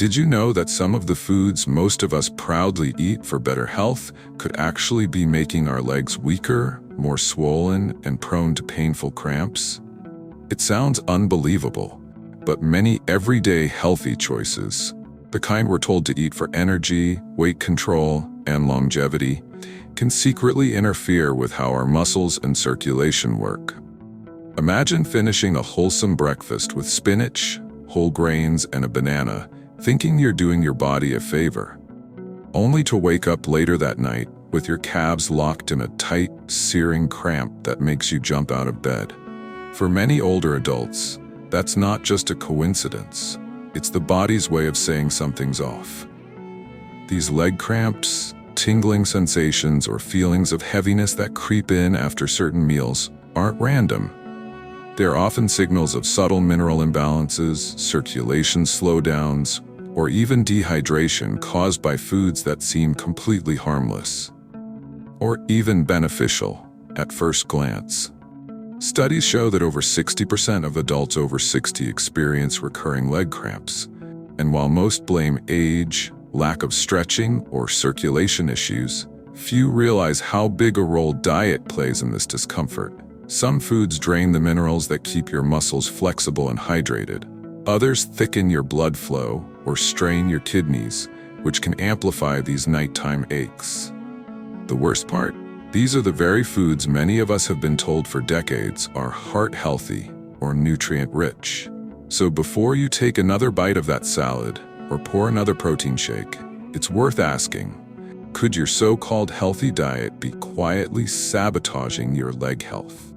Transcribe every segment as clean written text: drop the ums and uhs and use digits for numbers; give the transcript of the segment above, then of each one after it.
Did you know that some of the foods most of us proudly eat for better health could actually be making our legs weaker, more swollen, and prone to painful cramps? It sounds unbelievable, but many everyday healthy choices, the kind we're told to eat for energy, weight control, and longevity, can secretly interfere with how our muscles and circulation work. Imagine finishing a wholesome breakfast with spinach, whole grains, and a banana, thinking you're doing your body a favor, only to wake up later that night with your calves locked in a tight, searing cramp that makes you jump out of bed. For many older adults, that's not just a coincidence. It's the body's way of saying something's off. These leg cramps, tingling sensations, or feelings of heaviness that creep in after certain meals aren't random. They're often signals of subtle mineral imbalances, circulation slowdowns, or even dehydration caused by foods that seem completely harmless, or even beneficial at first glance. Studies show that over 60% of adults over 60 experience recurring leg cramps, and while most blame age, lack of stretching, or circulation issues, few realize how big a role diet plays in this discomfort. Some foods drain the minerals that keep your muscles flexible and hydrated. Others thicken your blood flow or strain your kidneys, which can amplify these nighttime aches. The worst part? These are the very foods many of us have been told for decades are heart-healthy or nutrient-rich. So before you take another bite of that salad or pour another protein shake, it's worth asking, could your so-called healthy diet be quietly sabotaging your leg health?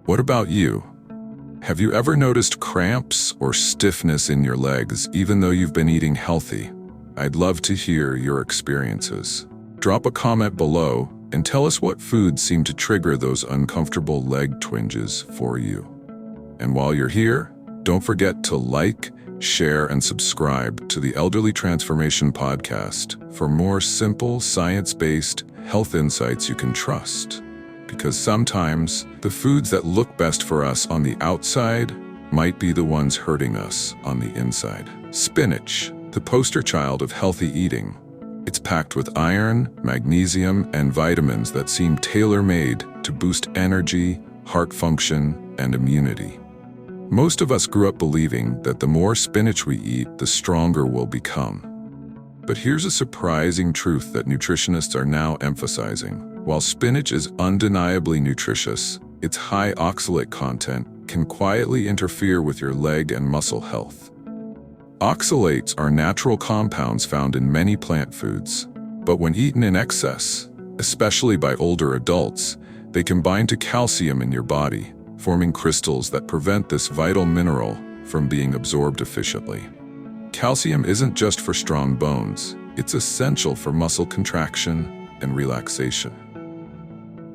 What about you? Have you ever noticed cramps or stiffness in your legs even though you've been eating healthy? I'd love to hear your experiences. Drop a comment below and tell us what foods seem to trigger those uncomfortable leg twinges for you. And while you're here, don't forget to like, share, and subscribe to the Elderly Transformation Podcast for more simple, science-based health insights you can trust. Because sometimes the foods that look best for us on the outside might be the ones hurting us on the inside. Spinach, the poster child of healthy eating. It's packed with iron, magnesium, and vitamins that seem tailor-made to boost energy, heart function, and immunity. Most of us grew up believing that the more spinach we eat, the stronger we'll become. But here's a surprising truth that nutritionists are now emphasizing. While spinach is undeniably nutritious, its high oxalate content can quietly interfere with your leg and muscle health. Oxalates are natural compounds found in many plant foods, but when eaten in excess, especially by older adults, they can bind to calcium in your body, forming crystals that prevent this vital mineral from being absorbed efficiently. Calcium isn't just for strong bones, it's essential for muscle contraction and relaxation.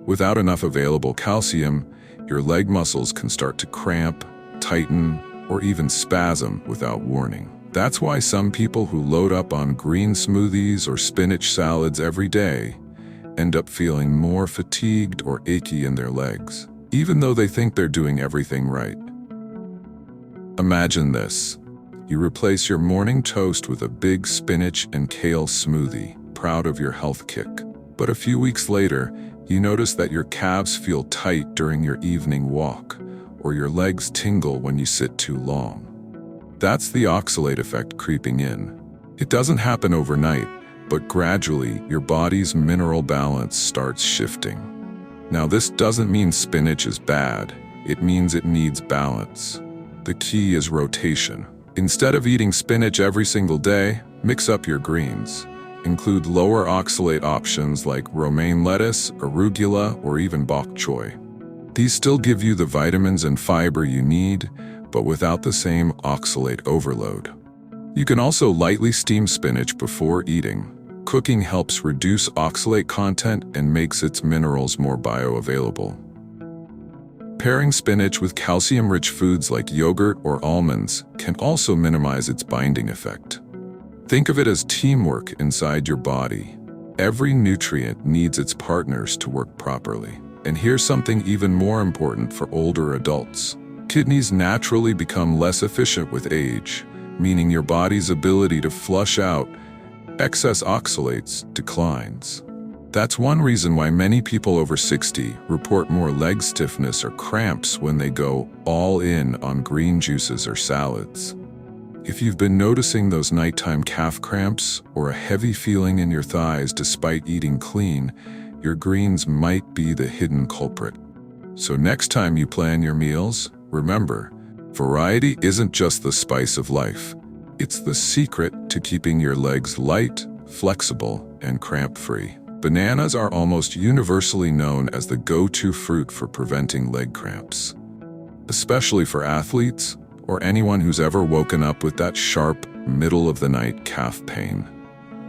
Without enough available calcium, your leg muscles can start to cramp, tighten, or even spasm without warning. That's why some people who load up on green smoothies or spinach salads every day end up feeling more fatigued or achy in their legs, even though they think they're doing everything right. Imagine this. You replace your morning toast with a big spinach and kale smoothie, proud of your health kick. But a few weeks later, you notice that your calves feel tight during your evening walk, or your legs tingle when you sit too long. That's the oxalate effect creeping in. It doesn't happen overnight, but gradually your body's mineral balance starts shifting. Now, this doesn't mean spinach is bad. It means it needs balance. The key is rotation. Instead of eating spinach every single day, mix up your greens. Include lower oxalate options like romaine lettuce, arugula, or even bok choy. These still give you the vitamins and fiber you need, but without the same oxalate overload. You can also lightly steam spinach before eating. Cooking helps reduce oxalate content and makes its minerals more bioavailable. Pairing spinach with calcium-rich foods like yogurt or almonds can also minimize its binding effect. Think of it as teamwork inside your body. Every nutrient needs its partners to work properly. And here's something even more important for older adults. Kidneys naturally become less efficient with age, meaning your body's ability to flush out excess oxalates declines. That's one reason why many people over 60 report more leg stiffness or cramps when they go all in on green juices or salads. If you've been noticing those nighttime calf cramps or a heavy feeling in your thighs despite eating clean, your greens might be the hidden culprit. So next time you plan your meals, remember, variety isn't just the spice of life. It's the secret to keeping your legs light, flexible, and cramp-free. Bananas are almost universally known as the go-to fruit for preventing leg cramps, especially for athletes or anyone who's ever woken up with that sharp, middle-of-the-night calf pain.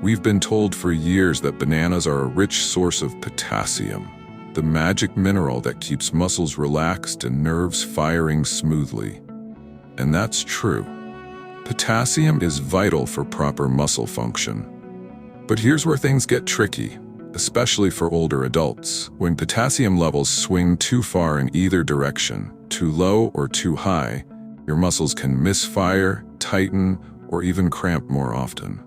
We've been told for years that bananas are a rich source of potassium, the magic mineral that keeps muscles relaxed and nerves firing smoothly. And that's true. Potassium is vital for proper muscle function. But here's where things get tricky, especially for older adults. When potassium levels swing too far in either direction, too low or too high, your muscles can misfire, tighten, or even cramp more often.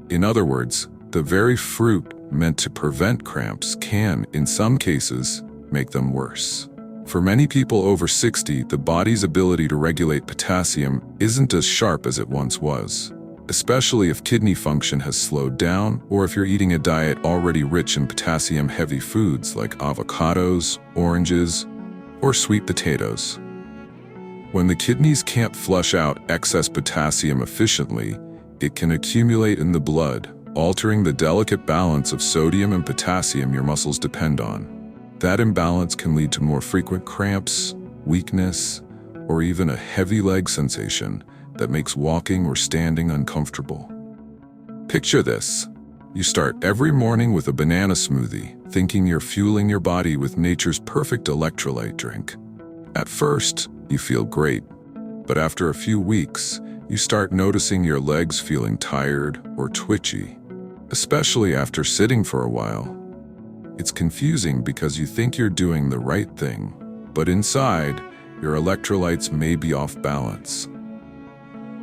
In other words, the very fruit meant to prevent cramps can, in some cases, make them worse. For many people over 60, the body's ability to regulate potassium isn't as sharp as it once was, especially if kidney function has slowed down or if you're eating a diet already rich in potassium-heavy foods like avocados, oranges, or sweet potatoes. When the kidneys can't flush out excess potassium efficiently, it can accumulate in the blood, altering the delicate balance of sodium and potassium your muscles depend on. That imbalance can lead to more frequent cramps, weakness, or even a heavy leg sensation that makes walking or standing uncomfortable. Picture this. You start every morning with a banana smoothie, thinking you're fueling your body with nature's perfect electrolyte drink. At first, you feel great, but after a few weeks, you start noticing your legs feeling tired or twitchy, especially after sitting for a while. It's confusing because you think you're doing the right thing, but inside, your electrolytes may be off balance.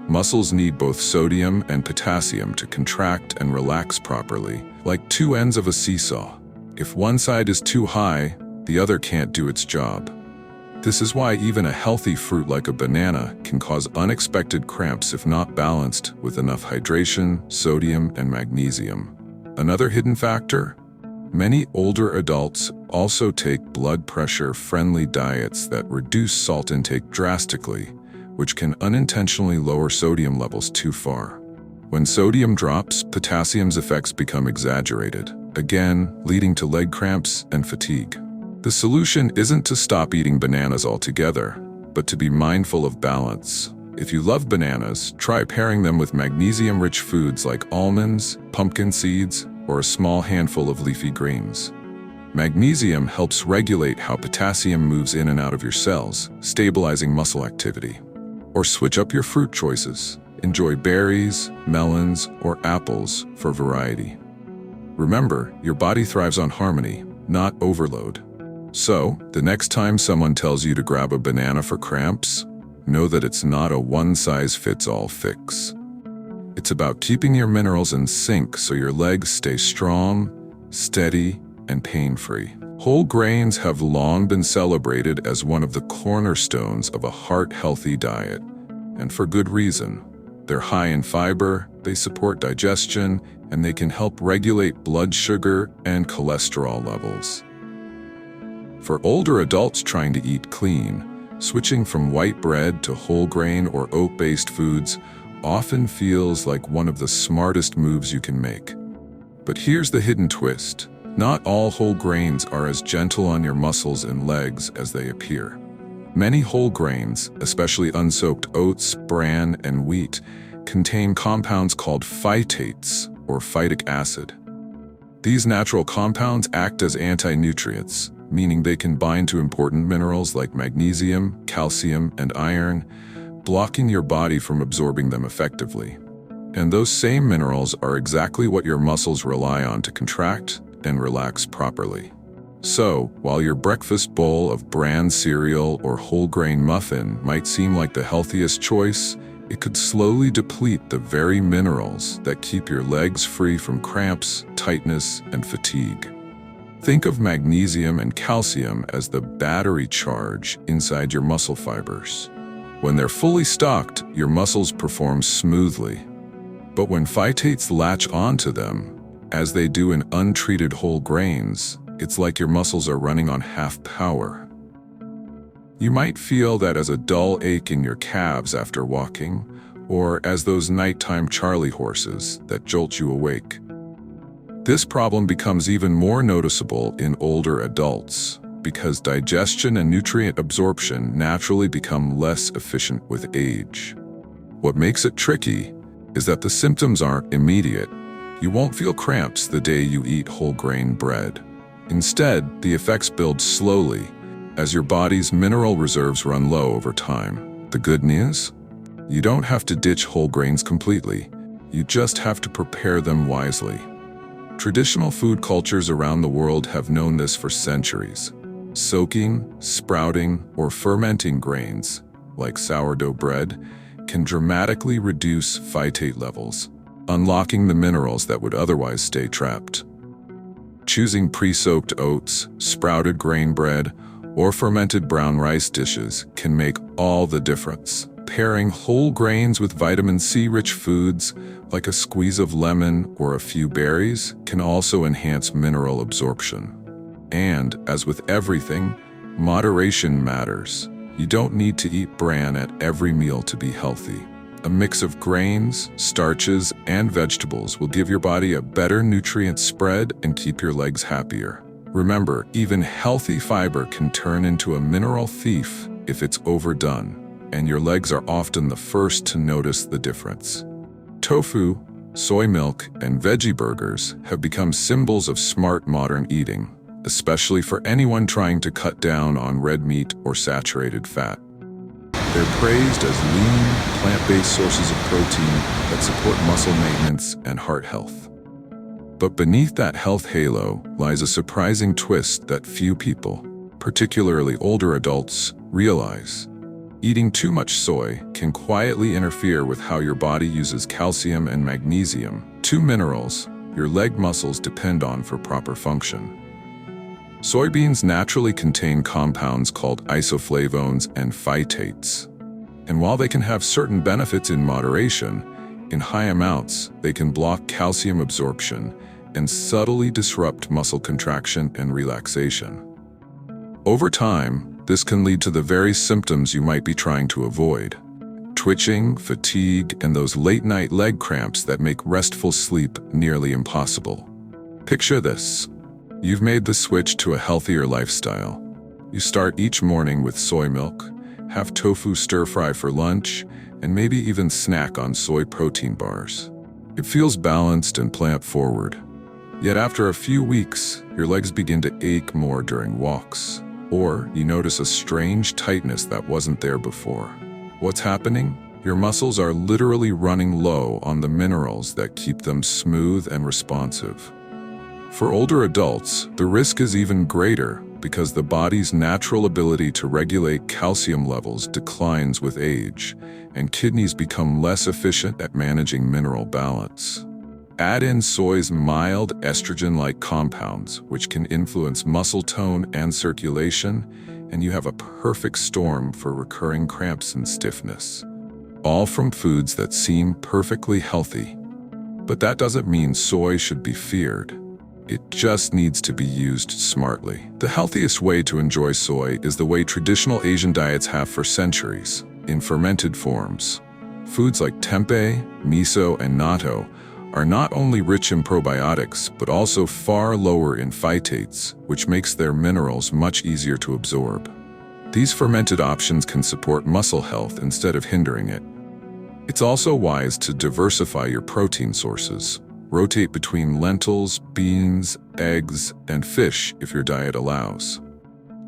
Muscles need both sodium and potassium to contract and relax properly, like two ends of a seesaw. If one side is too high, the other can't do its job. This is why even a healthy fruit like a banana can cause unexpected cramps if not balanced with enough hydration, sodium, and magnesium. Another hidden factor? Many older adults also take blood pressure-friendly diets that reduce salt intake drastically, which can unintentionally lower sodium levels too far. When sodium drops, potassium's effects become exaggerated, again leading to leg cramps and fatigue. The solution isn't to stop eating bananas altogether, but to be mindful of balance. If you love bananas, try pairing them with magnesium-rich foods like almonds, pumpkin seeds, or a small handful of leafy greens. Magnesium helps regulate how potassium moves in and out of your cells, stabilizing muscle activity. Or switch up your fruit choices. Enjoy berries, melons, or apples for variety. Remember, your body thrives on harmony, not overload. So, the next time someone tells you to grab a banana for cramps, know that it's not a one-size-fits-all fix. It's about keeping your minerals in sync so your legs stay strong, steady, and pain-free. Whole grains have long been celebrated as one of the cornerstones of a heart-healthy diet, and for good reason. They're high in fiber, they support digestion, and they can help regulate blood sugar and cholesterol levels. For older adults trying to eat clean, switching from white bread to whole grain or oat-based foods often feels like one of the smartest moves you can make. But here's the hidden twist. Not all whole grains are as gentle on your muscles and legs as they appear. Many whole grains, especially unsoaked oats, bran, and wheat, contain compounds called phytates, or phytic acid. These natural compounds act as anti-nutrients, meaning they can bind to important minerals like magnesium, calcium, and iron, blocking your body from absorbing them effectively. And those same minerals are exactly what your muscles rely on to contract and relax properly. So, while your breakfast bowl of bran cereal or whole grain muffin might seem like the healthiest choice, it could slowly deplete the very minerals that keep your legs free from cramps, tightness, and fatigue. Think of magnesium and calcium as the battery charge inside your muscle fibers. When they're fully stocked, your muscles perform smoothly. But when phytates latch onto them, as they do in untreated whole grains, it's like your muscles are running on half power. You might feel that as a dull ache in your calves after walking, or as those nighttime Charlie horses that jolt you awake. This problem becomes even more noticeable in older adults because digestion and nutrient absorption naturally become less efficient with age. What makes it tricky is that the symptoms aren't immediate. You won't feel cramps the day you eat whole grain bread. Instead, the effects build slowly as your body's mineral reserves run low over time. The good news? You don't have to ditch whole grains completely. You just have to prepare them wisely. Traditional food cultures around the world have known this for centuries. Soaking, sprouting, or fermenting grains, like sourdough bread, can dramatically reduce phytate levels, unlocking the minerals that would otherwise stay trapped. Choosing pre-soaked oats, sprouted grain bread, or fermented brown rice dishes can make all the difference. Pairing whole grains with vitamin C-rich foods, like a squeeze of lemon or a few berries, can also enhance mineral absorption. And, as with everything, moderation matters. You don't need to eat bran at every meal to be healthy. A mix of grains, starches, and vegetables will give your body a better nutrient spread and keep your legs happier. Remember, even healthy fiber can turn into a mineral thief if it's overdone, and your legs are often the first to notice the difference. Tofu, soy milk, and veggie burgers have become symbols of smart modern eating, especially for anyone trying to cut down on red meat or saturated fat. They're praised as lean, plant-based sources of protein that support muscle maintenance and heart health. But beneath that health halo lies a surprising twist that few people, particularly older adults, realize. Eating too much soy can quietly interfere with how your body uses calcium and magnesium, two minerals your leg muscles depend on for proper function. Soybeans naturally contain compounds called isoflavones and phytates. And while they can have certain benefits in moderation, in high amounts, they can block calcium absorption and subtly disrupt muscle contraction and relaxation. Over time, this can lead to the very symptoms you might be trying to avoid: twitching, fatigue, and those late-night leg cramps that make restful sleep nearly impossible. Picture this. You've made the switch to a healthier lifestyle. You start each morning with soy milk, have tofu stir-fry for lunch, and maybe even snack on soy protein bars. It feels balanced and plant-forward. Yet after a few weeks, your legs begin to ache more during walks, or you notice a strange tightness that wasn't there before. What's happening? Your muscles are literally running low on the minerals that keep them smooth and responsive. For older adults, the risk is even greater because the body's natural ability to regulate calcium levels declines with age, and kidneys become less efficient at managing mineral balance. Add in soy's mild estrogen-like compounds, which can influence muscle tone and circulation, and you have a perfect storm for recurring cramps and stiffness. All from foods that seem perfectly healthy. But that doesn't mean soy should be feared. It just needs to be used smartly. The healthiest way to enjoy soy is the way traditional Asian diets have for centuries, in fermented forms. Foods like tempeh, miso, and natto are not only rich in probiotics, but also far lower in phytates, which makes their minerals much easier to absorb. These fermented options can support muscle health instead of hindering it. It's also wise to diversify your protein sources. Rotate between lentils, beans, eggs, and fish if your diet allows.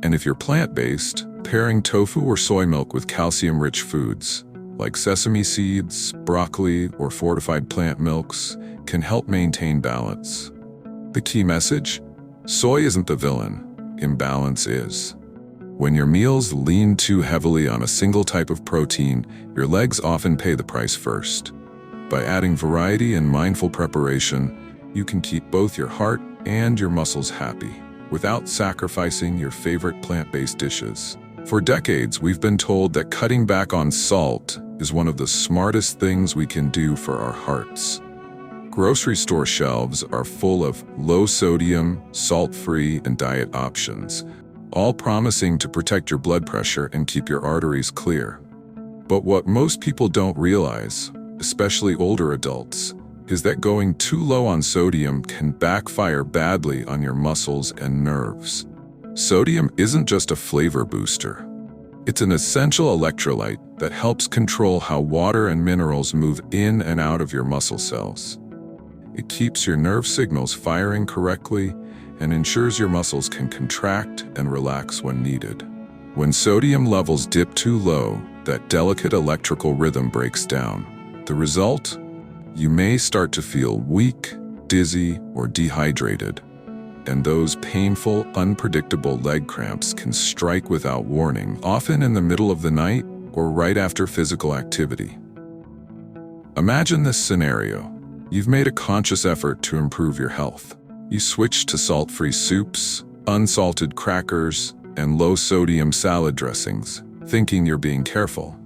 And if you're plant-based, pairing tofu or soy milk with calcium-rich foods, like sesame seeds, broccoli, or fortified plant milks, can help maintain balance. The key message? Soy isn't the villain. Imbalance is. When your meals lean too heavily on a single type of protein, your legs often pay the price first. By adding variety and mindful preparation, you can keep both your heart and your muscles happy, without sacrificing your favorite plant-based dishes. For decades, we've been told that cutting back on salt is one of the smartest things we can do for our hearts. Grocery store shelves are full of low-sodium, salt-free, and diet options, all promising to protect your blood pressure and keep your arteries clear. But what most people don't realize, especially older adults, is that going too low on sodium can backfire badly on your muscles and nerves. Sodium isn't just a flavor booster. It's an essential electrolyte that helps control how water and minerals move in and out of your muscle cells. It keeps your nerve signals firing correctly and ensures your muscles can contract and relax when needed. When sodium levels dip too low, that delicate electrical rhythm breaks down. The result? You may start to feel weak, dizzy, or dehydrated. And those painful, unpredictable leg cramps can strike without warning, often in the middle of the night or right after physical activity. Imagine this scenario. You've made a conscious effort to improve your health. You switched to salt-free soups, unsalted crackers, and low-sodium salad dressings, thinking you're being careful.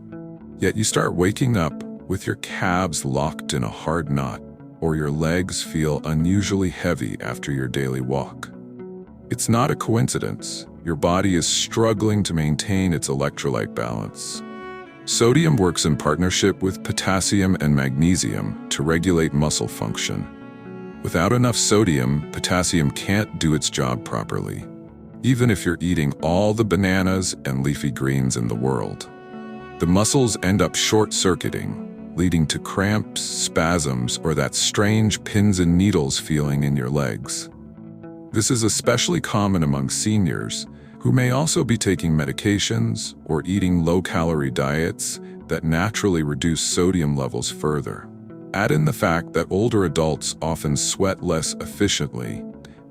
Yet you start waking up with your calves locked in a hard knot, or your legs feel unusually heavy after your daily walk. It's not a coincidence. Your body is struggling to maintain its electrolyte balance. Sodium works in partnership with potassium and magnesium to regulate muscle function. Without enough sodium, potassium can't do its job properly, even if you're eating all the bananas and leafy greens in the world. The muscles end up short-circuiting, leading to cramps, spasms, or that strange pins and needles feeling in your legs. This is especially common among seniors, who may also be taking medications or eating low-calorie diets that naturally reduce sodium levels further. Add in the fact that older adults often sweat less efficiently,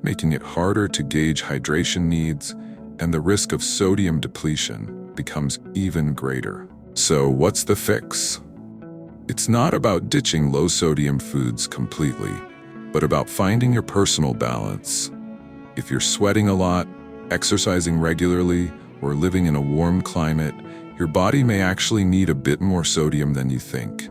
making it harder to gauge hydration needs, and the risk of sodium depletion becomes even greater. So what's the fix? It's not about ditching low-sodium foods completely, but about finding your personal balance. If you're sweating a lot, exercising regularly, or living in a warm climate, your body may actually need a bit more sodium than you think.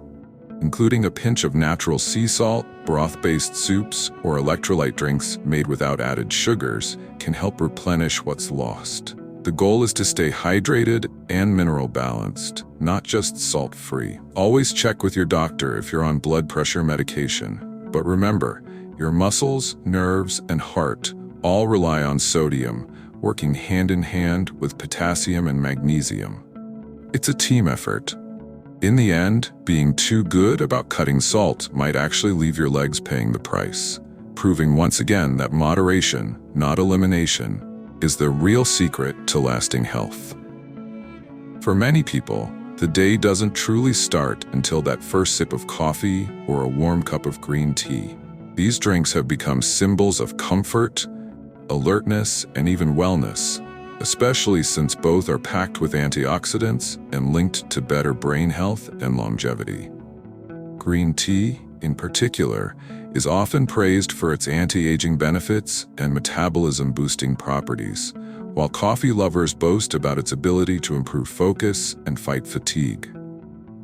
Including a pinch of natural sea salt, broth-based soups, or electrolyte drinks made without added sugars can help replenish what's lost. The goal is to stay hydrated and mineral balanced, not just salt-free. Always check with your doctor if you're on blood pressure medication. But remember, your muscles, nerves, and heart all rely on sodium, working hand in hand with potassium and magnesium. It's a team effort. In the end, being too good about cutting salt might actually leave your legs paying the price, proving once again that moderation, not elimination, is the real secret to lasting health. For many people, the day doesn't truly start until that first sip of coffee or a warm cup of green tea. These drinks have become symbols of comfort, alertness, and even wellness, especially since both are packed with antioxidants and linked to better brain health and longevity. Green tea, in particular, is often praised for its anti-aging benefits and metabolism-boosting properties, while coffee lovers boast about its ability to improve focus and fight fatigue.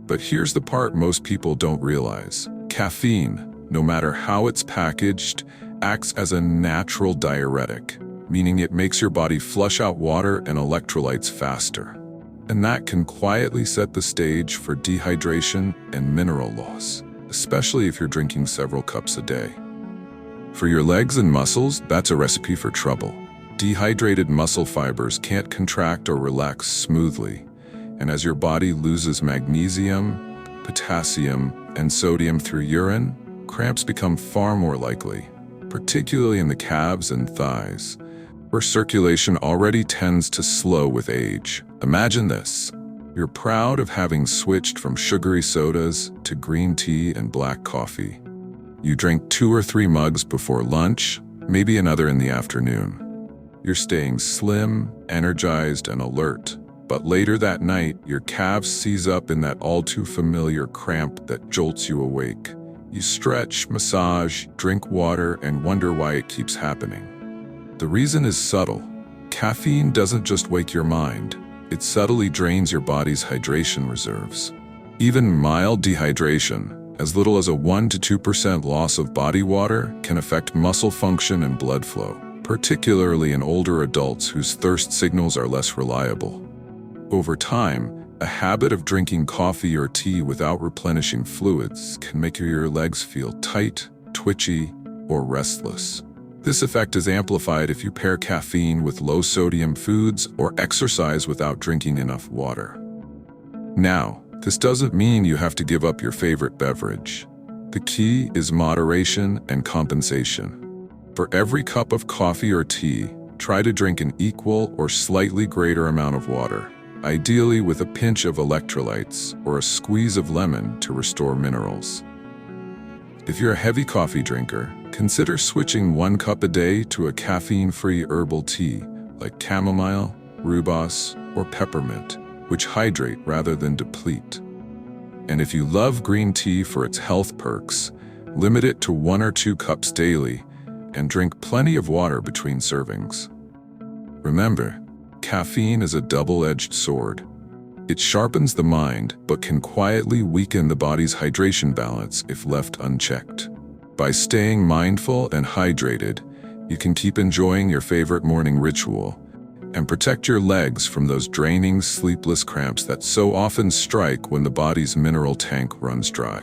But here's the part most people don't realize. Caffeine, no matter how it's packaged, acts as a natural diuretic, meaning it makes your body flush out water and electrolytes faster. And that can quietly set the stage for dehydration and mineral loss, especially if you're drinking several cups a day. For your legs and muscles, that's a recipe for trouble. Dehydrated muscle fibers can't contract or relax smoothly, and as your body loses magnesium, potassium, and sodium through urine, cramps become far more likely, particularly in the calves and thighs, where circulation already tends to slow with age. Imagine this. You're proud of having switched from sugary sodas to green tea and black coffee. You drink 2 or 3 mugs before lunch, maybe another in the afternoon. you're staying slim, energized, and alert. But later that night, your calves seize up in that all-too-familiar cramp that jolts you awake. You stretch, massage, drink water, and wonder why it keeps happening. The reason is subtle. Caffeine doesn't just wake your mind. It subtly drains your body's hydration reserves. Even mild dehydration, as little as a 1 to 2% loss of body water, can affect muscle function and blood flow, particularly in older adults whose thirst signals are less reliable. Over time, a habit of drinking coffee or tea without replenishing fluids can make your legs feel tight, twitchy, or restless. This effect is amplified if you pair caffeine with low-sodium foods or exercise without drinking enough water. Now, this doesn't mean you have to give up your favorite beverage. The key is moderation and compensation. For every cup of coffee or tea, try to drink an equal or slightly greater amount of water, ideally with a pinch of electrolytes or a squeeze of lemon to restore minerals. If you're a heavy coffee drinker, consider switching 1 cup a day to a caffeine-free herbal tea like chamomile, rooibos, or peppermint, which hydrate rather than deplete. And if you love green tea for its health perks, limit it to 1 or 2 cups daily and drink plenty of water between servings. Remember, caffeine is a double-edged sword. It sharpens the mind, but can quietly weaken the body's hydration balance if left unchecked. By staying mindful and hydrated, you can keep enjoying your favorite morning ritual and protect your legs from those draining, sleepless cramps that so often strike when the body's mineral tank runs dry.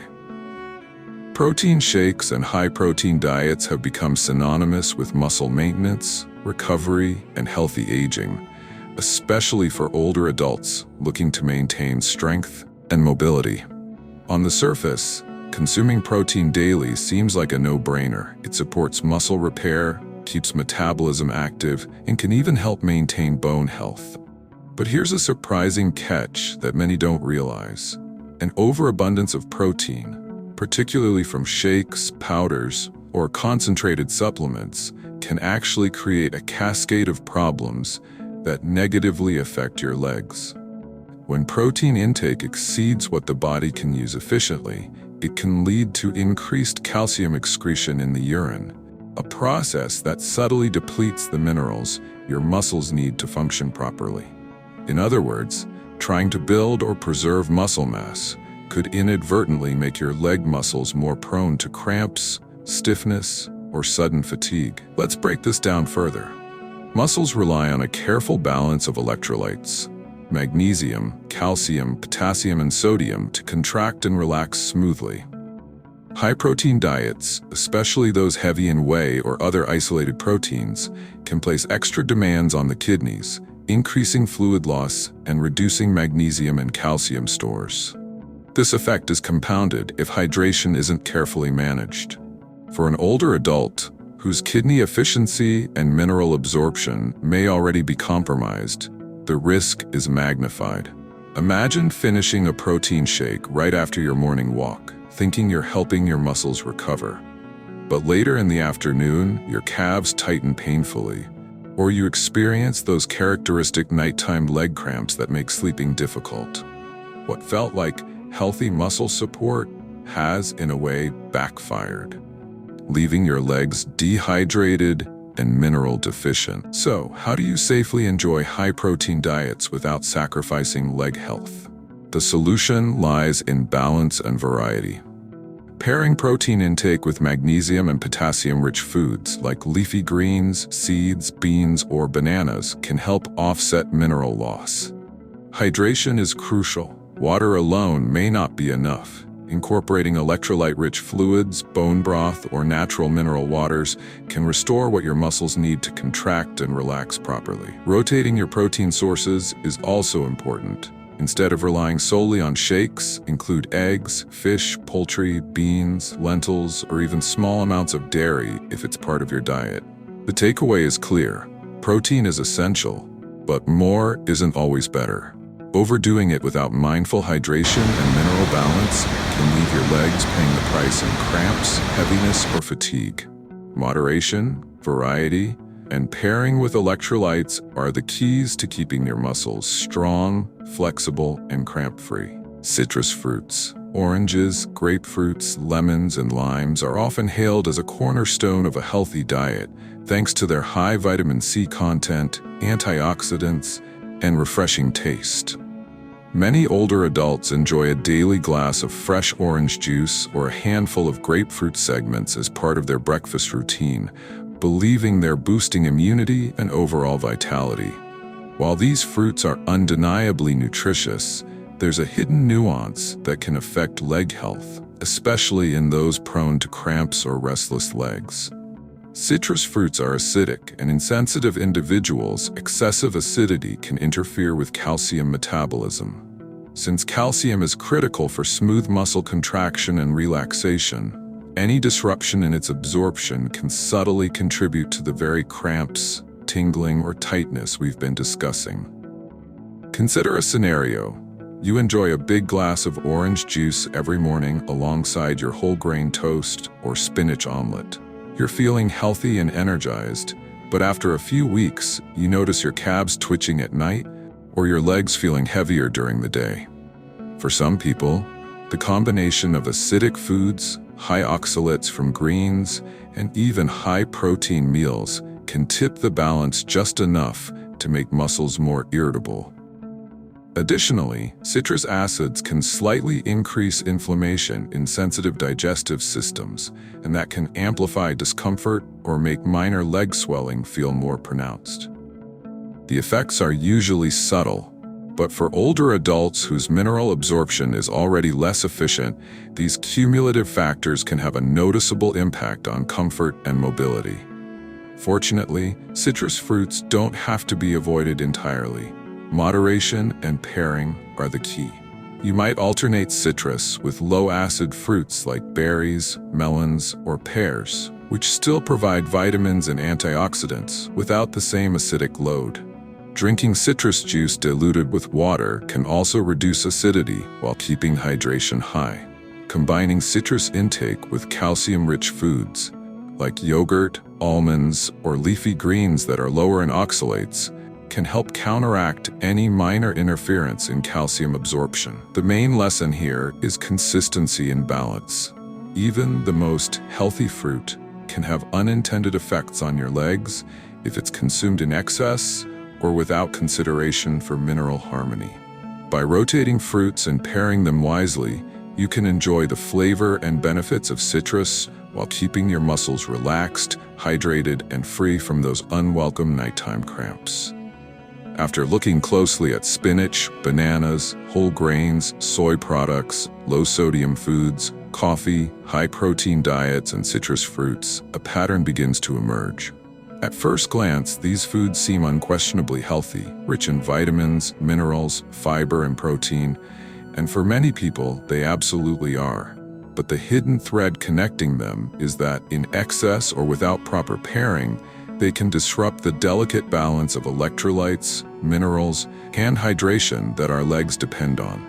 Protein shakes and high-protein diets have become synonymous with muscle maintenance, recovery, and healthy aging, especially for older adults looking to maintain strength and mobility. On the surface, consuming protein daily seems like a no-brainer. It supports muscle repair, keeps metabolism active, and can even help maintain bone health. But here's a surprising catch that many don't realize. An overabundance of protein, particularly from shakes, powders, or concentrated supplements, can actually create a cascade of problems that negatively affect your legs. When protein intake exceeds what the body can use efficiently, it can lead to increased calcium excretion in the urine, a process that subtly depletes the minerals your muscles need to function properly. In other words, trying to build or preserve muscle mass could inadvertently make your leg muscles more prone to cramps, stiffness, or sudden fatigue. Let's break this down further. Muscles rely on a careful balance of electrolytes, magnesium, calcium, potassium, and sodium to contract and relax smoothly. High-protein diets, especially those heavy in whey or other isolated proteins, can place extra demands on the kidneys, increasing fluid loss and reducing magnesium and calcium stores. This effect is compounded if hydration isn't carefully managed. For an older adult, whose kidney efficiency and mineral absorption may already be compromised, the risk is magnified. Imagine finishing a protein shake right after your morning walk, thinking you're helping your muscles recover. But later in the afternoon, your calves tighten painfully, or you experience those characteristic nighttime leg cramps that make sleeping difficult. What felt like healthy muscle support has, in a way, backfired, leaving your legs dehydrated and mineral deficient. So, how do you safely enjoy high-protein diets without sacrificing leg health? The solution lies in balance and variety. Pairing protein intake with magnesium and potassium-rich foods like leafy greens, seeds, beans, or bananas can help offset mineral loss. Hydration is crucial. Water alone may not be enough. Incorporating electrolyte-rich fluids, bone broth, or natural mineral waters can restore what your muscles need to contract and relax properly. Rotating your protein sources is also important. Instead of relying solely on shakes, include eggs, fish, poultry, beans, lentils, or even small amounts of dairy if it's part of your diet. The takeaway is clear. Protein is essential, but more isn't always better. Overdoing it without mindful hydration and mineral balance can leave your legs paying the price in cramps, heaviness, or fatigue. Moderation, variety, and pairing with electrolytes are the keys to keeping your muscles strong, flexible, and cramp-free. Citrus fruits. Oranges, grapefruits, lemons, and limes are often hailed as a cornerstone of a healthy diet, thanks to their high vitamin C content, antioxidants, and refreshing taste. Many older adults enjoy a daily glass of fresh orange juice or a handful of grapefruit segments as part of their breakfast routine, believing they're boosting immunity and overall vitality. While these fruits are undeniably nutritious, there's a hidden nuance that can affect leg health, especially in those prone to cramps or restless legs. Citrus fruits are acidic, and in sensitive individuals, excessive acidity can interfere with calcium metabolism. Since calcium is critical for smooth muscle contraction and relaxation, any disruption in its absorption can subtly contribute to the very cramps, tingling, or tightness we've been discussing. Consider a scenario. You enjoy a big glass of orange juice every morning alongside your whole grain toast or spinach omelet. You're feeling healthy and energized, but after a few weeks, you notice your calves twitching at night or your legs feeling heavier during the day. For some people, the combination of acidic foods, high oxalates from greens, and even high-protein meals can tip the balance just enough to make muscles more irritable. Additionally, citrus acids can slightly increase inflammation in sensitive digestive systems, and that can amplify discomfort or make minor leg swelling feel more pronounced. The effects are usually subtle, but for older adults whose mineral absorption is already less efficient, these cumulative factors can have a noticeable impact on comfort and mobility. Fortunately, citrus fruits don't have to be avoided entirely. Moderation and pairing are the key. You might alternate citrus with low-acid fruits like berries, melons, or pears, which still provide vitamins and antioxidants without the same acidic load. Drinking citrus juice diluted with water can also reduce acidity while keeping hydration high. Combining citrus intake with calcium-rich foods, like yogurt, almonds, or leafy greens that are lower in oxalates, can help counteract any minor interference in calcium absorption. The main lesson here is consistency and balance. Even the most healthy fruit can have unintended effects on your legs if it's consumed in excess or without consideration for mineral harmony. By rotating fruits and pairing them wisely, you can enjoy the flavor and benefits of citrus while keeping your muscles relaxed, hydrated, and free from those unwelcome nighttime cramps. After looking closely at spinach, bananas, whole grains, soy products, low-sodium foods, coffee, high-protein diets, and citrus fruits, a pattern begins to emerge. At first glance, these foods seem unquestionably healthy, rich in vitamins, minerals, fiber, and protein, and for many people, they absolutely are. But the hidden thread connecting them is that in excess or without proper pairing, they can disrupt the delicate balance of electrolytes, minerals, and hydration that our legs depend on.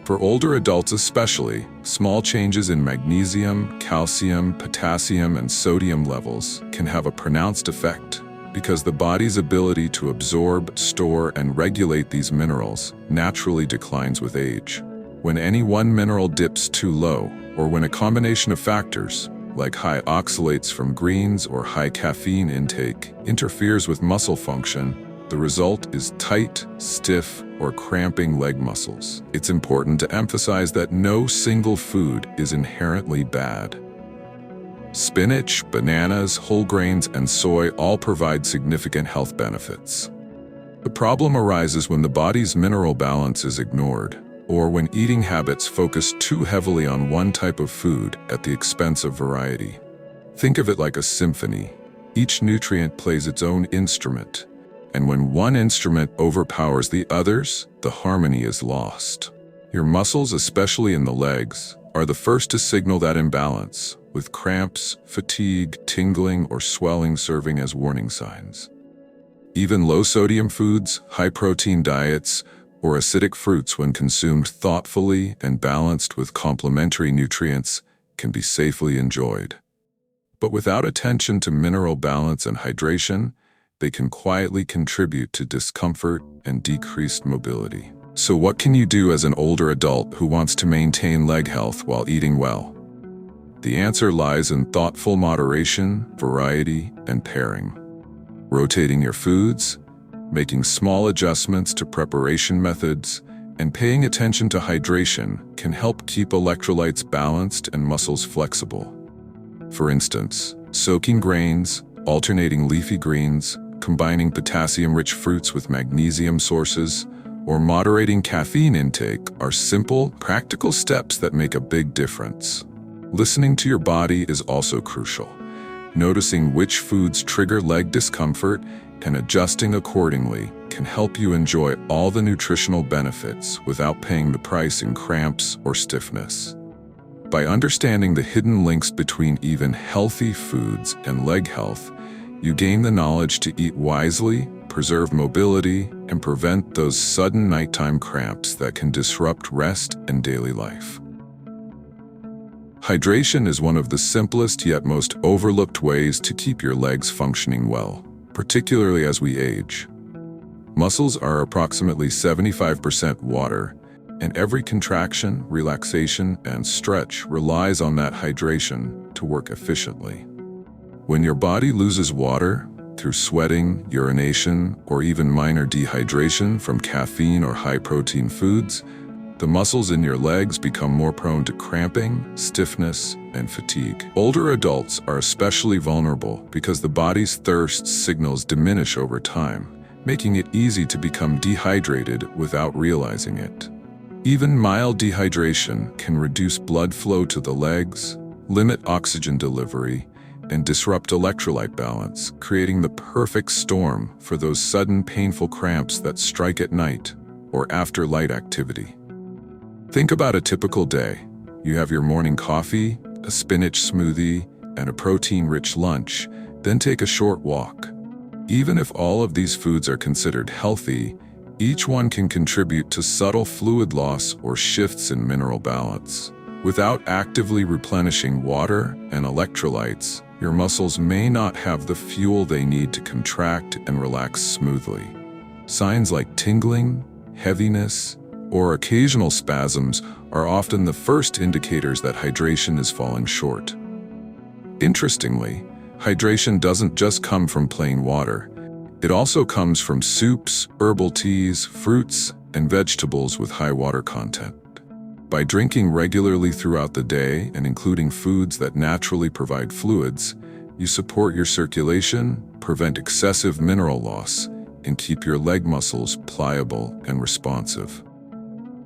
For older adults especially, small changes in magnesium, calcium, potassium, and sodium levels can have a pronounced effect because the body's ability to absorb, store, and regulate these minerals naturally declines with age. When any one mineral dips too low, or when a combination of factors, like high oxalates from greens or high caffeine intake, interferes with muscle function, the result is tight, stiff, or cramping leg muscles. It's important to emphasize that no single food is inherently bad. Spinach, bananas, whole grains, and soy all provide significant health benefits. The problem arises when the body's mineral balance is ignored, or when eating habits focus too heavily on one type of food at the expense of variety. Think of it like a symphony. Each nutrient plays its own instrument, and when one instrument overpowers the others, the harmony is lost. Your muscles, especially in the legs, are the first to signal that imbalance, with cramps, fatigue, tingling, or swelling serving as warning signs. Even low-sodium foods, high-protein diets, or acidic fruits, when consumed thoughtfully and balanced with complementary nutrients, can be safely enjoyed. But without attention to mineral balance and hydration, they can quietly contribute to discomfort and decreased mobility. So what can you do as an older adult who wants to maintain leg health while eating well? The answer lies in thoughtful moderation, variety, and pairing. Rotating your foods, making small adjustments to preparation methods, and paying attention to hydration can help keep electrolytes balanced and muscles flexible. For instance, soaking grains, alternating leafy greens, combining potassium-rich fruits with magnesium sources, or moderating caffeine intake are simple, practical steps that make a big difference. Listening to your body is also crucial. Noticing which foods trigger leg discomfort and adjusting accordingly can help you enjoy all the nutritional benefits without paying the price in cramps or stiffness. By understanding the hidden links between even healthy foods and leg health, you gain the knowledge to eat wisely, preserve mobility, and prevent those sudden nighttime cramps that can disrupt rest and daily life. Hydration is one of the simplest yet most overlooked ways to keep your legs functioning well, particularly as we age. Muscles are approximately 75% water, and every contraction, relaxation, and stretch relies on that hydration to work efficiently. When your body loses water, through sweating, urination, or even minor dehydration from caffeine or high-protein foods, the muscles in your legs become more prone to cramping, stiffness, and fatigue. Older adults are especially vulnerable because the body's thirst signals diminish over time, making it easy to become dehydrated without realizing it. Even mild dehydration can reduce blood flow to the legs, limit oxygen delivery, and disrupt electrolyte balance, creating the perfect storm for those sudden painful cramps that strike at night or after light activity. Think about a typical day. You have your morning coffee, a spinach smoothie, and a protein-rich lunch, then take a short walk. Even if all of these foods are considered healthy, each one can contribute to subtle fluid loss or shifts in mineral balance. Without actively replenishing water and electrolytes, your muscles may not have the fuel they need to contract and relax smoothly. Signs like tingling, heaviness, or occasional spasms are often the first indicators that hydration is falling short. Interestingly, hydration doesn't just come from plain water. It also comes from soups, herbal teas, fruits, and vegetables with high water content. By drinking regularly throughout the day and including foods that naturally provide fluids, you support your circulation, prevent excessive mineral loss, and keep your leg muscles pliable and responsive.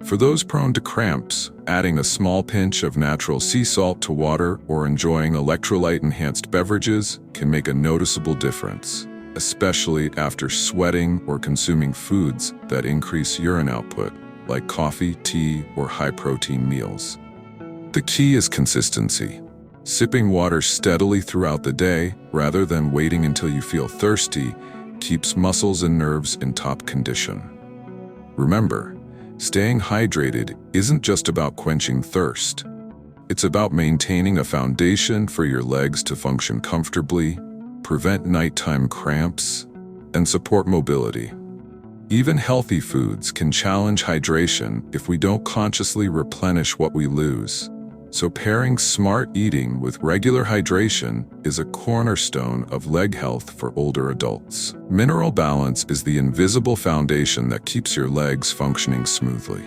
For those prone to cramps, adding a small pinch of natural sea salt to water or enjoying electrolyte-enhanced beverages can make a noticeable difference, especially after sweating or consuming foods that increase urine output, like coffee, tea, or high-protein meals. The key is consistency. Sipping water steadily throughout the day, rather than waiting until you feel thirsty, keeps muscles and nerves in top condition. Remember, staying hydrated isn't just about quenching thirst. It's about maintaining a foundation for your legs to function comfortably, prevent nighttime cramps, and support mobility. Even healthy foods can challenge hydration if we don't consciously replenish what we lose. So pairing smart eating with regular hydration is a cornerstone of leg health for older adults. Mineral balance is the invisible foundation that keeps your legs functioning smoothly.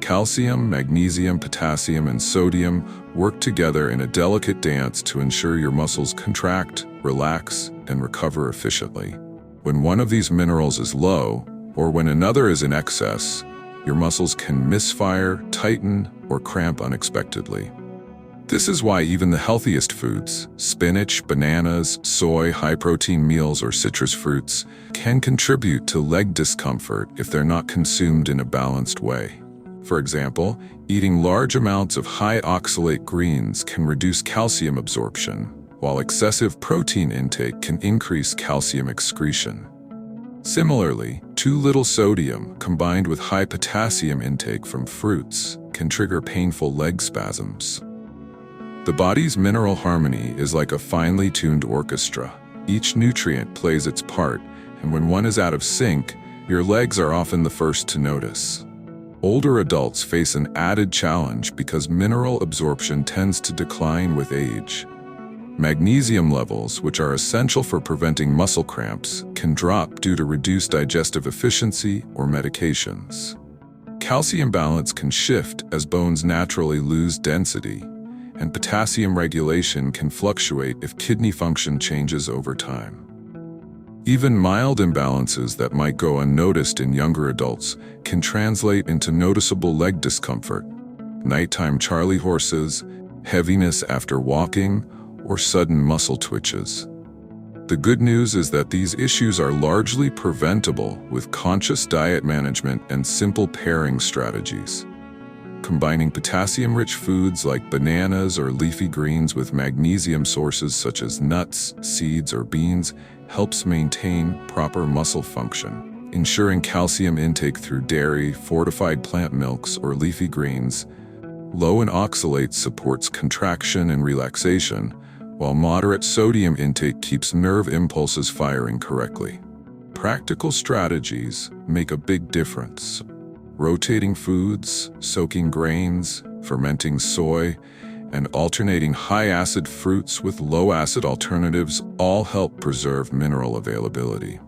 Calcium, magnesium, potassium, and sodium work together in a delicate dance to ensure your muscles contract, relax, and recover efficiently. When one of these minerals is low, or when another is in excess, your muscles can misfire, tighten, or cramp unexpectedly. This is why even the healthiest foods, spinach, bananas, soy, high-protein meals, or citrus fruits, can contribute to leg discomfort if they're not consumed in a balanced way. For example, eating large amounts of high-oxalate greens can reduce calcium absorption, while excessive protein intake can increase calcium excretion. Similarly, too little sodium combined with high potassium intake from fruits can trigger painful leg spasms. The body's mineral harmony is like a finely tuned orchestra. Each nutrient plays its part, and when one is out of sync, your legs are often the first to notice. Older adults face an added challenge because mineral absorption tends to decline with age. Magnesium levels, which are essential for preventing muscle cramps, can drop due to reduced digestive efficiency or medications. Calcium balance can shift as bones naturally lose density, and potassium regulation can fluctuate if kidney function changes over time. Even mild imbalances that might go unnoticed in younger adults can translate into noticeable leg discomfort, nighttime charley horses, heaviness after walking, or sudden muscle twitches. The good news is that these issues are largely preventable with conscious diet management and simple pairing strategies. Combining potassium-rich foods like bananas or leafy greens with magnesium sources such as nuts, seeds, or beans helps maintain proper muscle function. Ensuring calcium intake through dairy, fortified plant milks, or leafy greens low in oxalates supports contraction and relaxation, while moderate sodium intake keeps nerve impulses firing correctly. Practical strategies make a big difference. Rotating foods, soaking grains, fermenting soy, and alternating high-acid fruits with low-acid alternatives all help preserve mineral availability.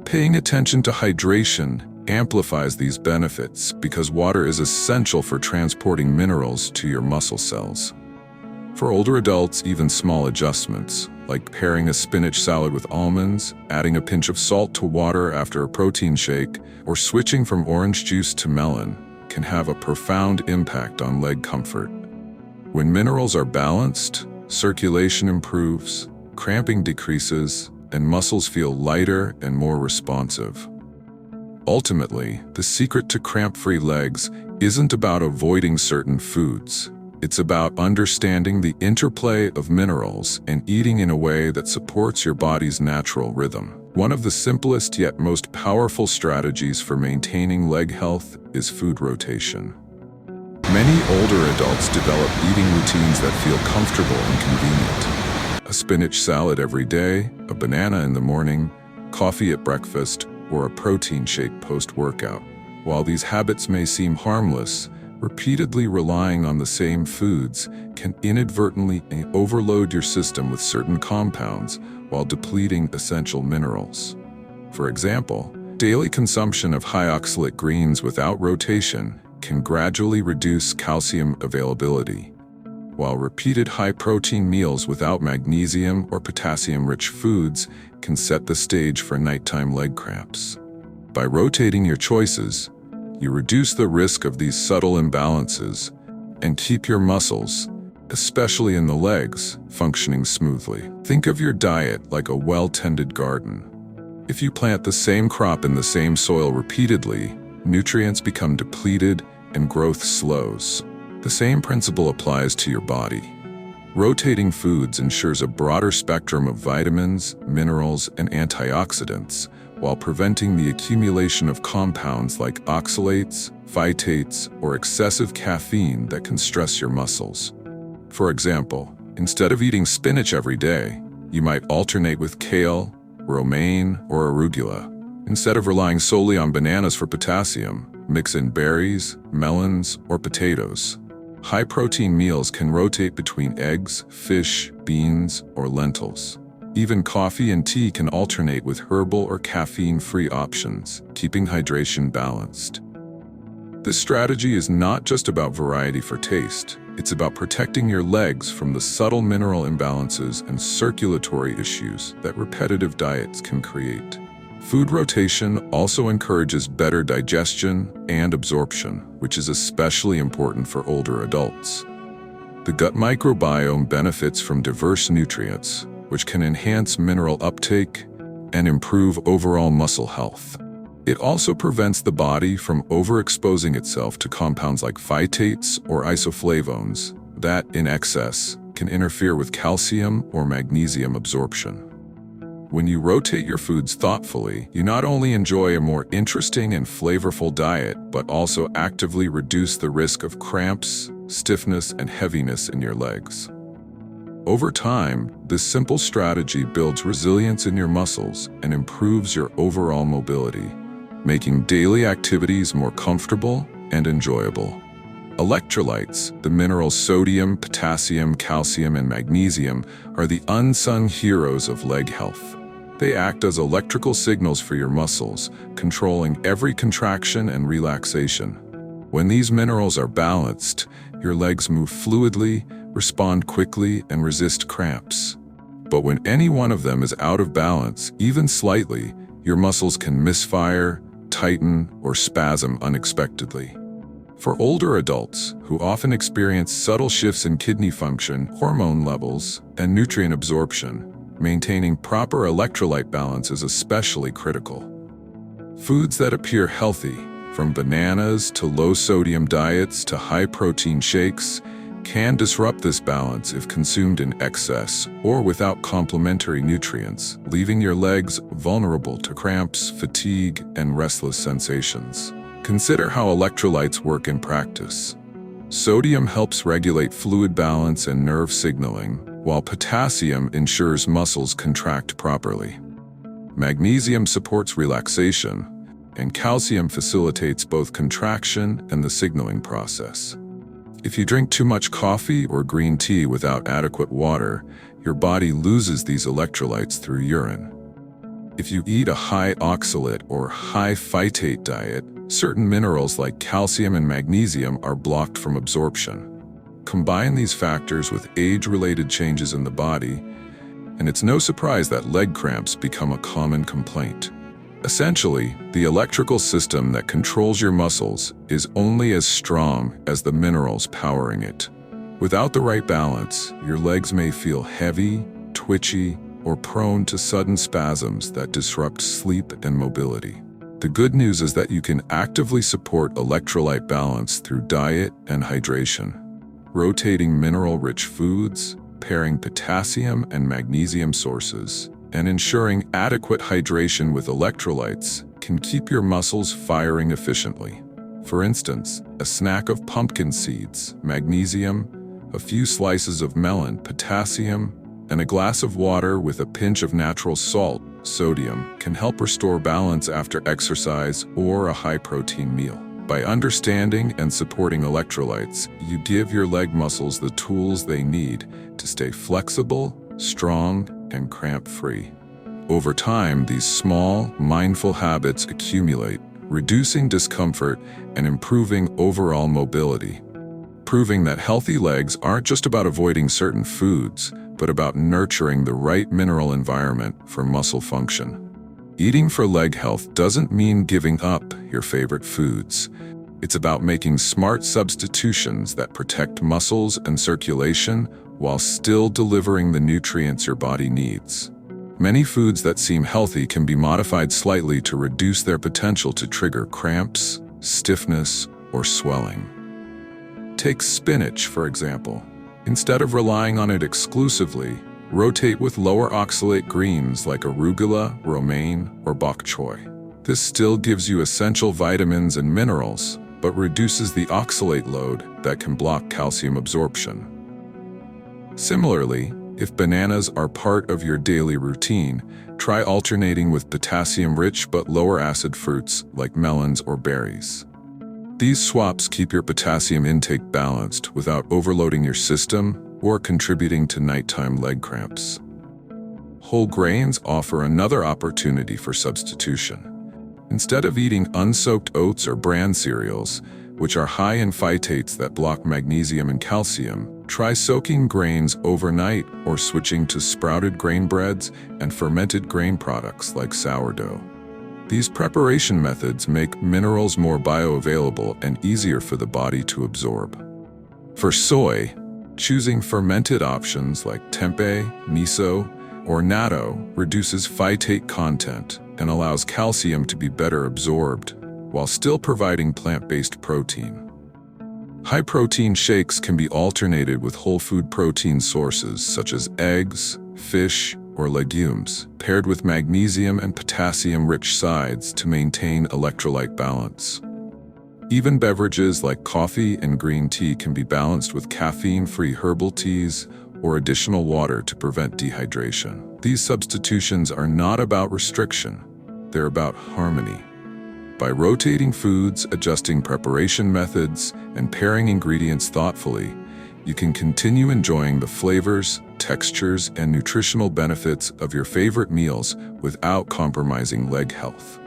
Paying attention to hydration amplifies these benefits because water is essential for transporting minerals to your muscle cells. For older adults, even small adjustments, like pairing a spinach salad with almonds, adding a pinch of salt to water after a protein shake, or switching from orange juice to melon, can have a profound impact on leg comfort. When minerals are balanced, circulation improves, cramping decreases, and muscles feel lighter and more responsive. Ultimately, the secret to cramp-free legs isn't about avoiding certain foods. It's about understanding the interplay of minerals and eating in a way that supports your body's natural rhythm. One of the simplest yet most powerful strategies for maintaining leg health is food rotation. Many older adults develop eating routines that feel comfortable and convenient. A spinach salad every day, a banana in the morning, coffee at breakfast, or a protein shake post-workout. While these habits may seem harmless, repeatedly relying on the same foods can inadvertently overload your system with certain compounds while depleting essential minerals. For example, daily consumption of high-oxalate greens without rotation can gradually reduce calcium availability, while repeated high-protein meals without magnesium or potassium-rich foods can set the stage for nighttime leg cramps. By rotating your choices, you reduce the risk of these subtle imbalances and keep your muscles, especially in the legs, functioning smoothly. Think of your diet like a well-tended garden. If you plant the same crop in the same soil repeatedly, nutrients become depleted and growth slows. The same principle applies to your body. Rotating foods ensures a broader spectrum of vitamins, minerals, and antioxidants, while preventing the accumulation of compounds like oxalates, phytates, or excessive caffeine that can stress your muscles. For example, instead of eating spinach every day, you might alternate with kale, romaine, or arugula. Instead of relying solely on bananas for potassium, mix in berries, melons, or potatoes. High-protein meals can rotate between eggs, fish, beans, or lentils. Even coffee and tea can alternate with herbal or caffeine-free options, keeping hydration balanced. This strategy is not just about variety for taste. It's about protecting your legs from the subtle mineral imbalances and circulatory issues that repetitive diets can create. Food rotation also encourages better digestion and absorption, which is especially important for older adults. The gut microbiome benefits from diverse nutrients, which can enhance mineral uptake and improve overall muscle health. It also prevents the body from overexposing itself to compounds like phytates or isoflavones that, in excess, can interfere with calcium or magnesium absorption. When you rotate your foods thoughtfully, you not only enjoy a more interesting and flavorful diet, but also actively reduce the risk of cramps, stiffness, and heaviness in your legs. Over time, this simple strategy builds resilience in your muscles and improves your overall mobility, making daily activities more comfortable and enjoyable. Electrolytes, the minerals sodium, potassium, calcium, and magnesium, are the unsung heroes of leg health. They act as electrical signals for your muscles, controlling every contraction and relaxation. When these minerals are balanced, your legs move fluidly, respond quickly, and resist cramps. But when any one of them is out of balance, even slightly, your muscles can misfire, tighten, or spasm unexpectedly. For older adults, who often experience subtle shifts in kidney function, hormone levels, and nutrient absorption, maintaining proper electrolyte balance is especially critical. Foods that appear healthy, from bananas to low-sodium diets to high-protein shakes, can disrupt this balance if consumed in excess or without complementary nutrients, leaving your legs vulnerable to cramps, fatigue, and restless sensations. Consider how electrolytes work in practice. Sodium helps regulate fluid balance and nerve signaling, while potassium ensures muscles contract properly. Magnesium supports relaxation, and calcium facilitates both contraction and the signaling process. If you drink too much coffee or green tea without adequate water, your body loses these electrolytes through urine. If you eat a high-oxalate or high-phytate diet, certain minerals like calcium and magnesium are blocked from absorption. Combine these factors with age-related changes in the body, and it's no surprise that leg cramps become a common complaint. Essentially, the electrical system that controls your muscles is only as strong as the minerals powering it. Without the right balance, your legs may feel heavy, twitchy, or prone to sudden spasms that disrupt sleep and mobility. The good news is that you can actively support electrolyte balance through diet and hydration. Rotating mineral-rich foods, pairing potassium and magnesium sources, and ensuring adequate hydration with electrolytes can keep your muscles firing efficiently. For instance, a snack of pumpkin seeds, magnesium, a few slices of melon, potassium, and a glass of water with a pinch of natural salt, sodium, can help restore balance after exercise or a high-protein meal. By understanding and supporting electrolytes, you give your leg muscles the tools they need to stay flexible, strong, and cramp-free. Over time, these small, mindful habits accumulate, reducing discomfort and improving overall mobility, proving that healthy legs aren't just about avoiding certain foods, but about nurturing the right mineral environment for muscle function. Eating for leg health doesn't mean giving up your favorite foods. It's about making smart substitutions that protect muscles and circulation while still delivering the nutrients your body needs. Many foods that seem healthy can be modified slightly to reduce their potential to trigger cramps, stiffness, or swelling. Take spinach, for example. Instead of relying on it exclusively, rotate with lower oxalate greens like arugula, romaine, or bok choy. This still gives you essential vitamins and minerals, but reduces the oxalate load that can block calcium absorption. Similarly, if bananas are part of your daily routine, try alternating with potassium-rich but lower-acid fruits like melons or berries. These swaps keep your potassium intake balanced without overloading your system or contributing to nighttime leg cramps. Whole grains offer another opportunity for substitution. Instead of eating unsoaked oats or bran cereals, which are high in phytates that block magnesium and calcium, try soaking grains overnight or switching to sprouted grain breads and fermented grain products like sourdough. These preparation methods make minerals more bioavailable and easier for the body to absorb. For soy, choosing fermented options like tempeh, miso, or natto reduces phytate content and allows calcium to be better absorbed, while still providing plant-based protein. High-protein shakes can be alternated with whole food protein sources such as eggs, fish, or legumes, paired with magnesium and potassium-rich sides to maintain electrolyte balance. Even beverages like coffee and green tea can be balanced with caffeine-free herbal teas or additional water to prevent dehydration. These substitutions are not about restriction, they're about harmony. By rotating foods, adjusting preparation methods, and pairing ingredients thoughtfully, you can continue enjoying the flavors, textures, and nutritional benefits of your favorite meals without compromising leg health.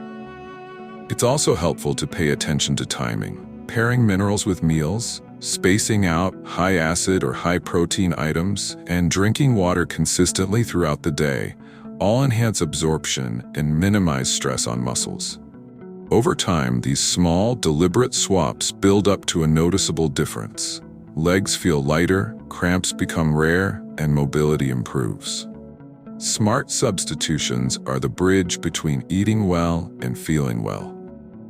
It's also helpful to pay attention to timing. Pairing minerals with meals, spacing out high-acid or high-protein items, and drinking water consistently throughout the day all enhance absorption and minimize stress on muscles. Over time, these small, deliberate swaps build up to a noticeable difference. Legs feel lighter, cramps become rare, and mobility improves. Smart substitutions are the bridge between eating well and feeling well,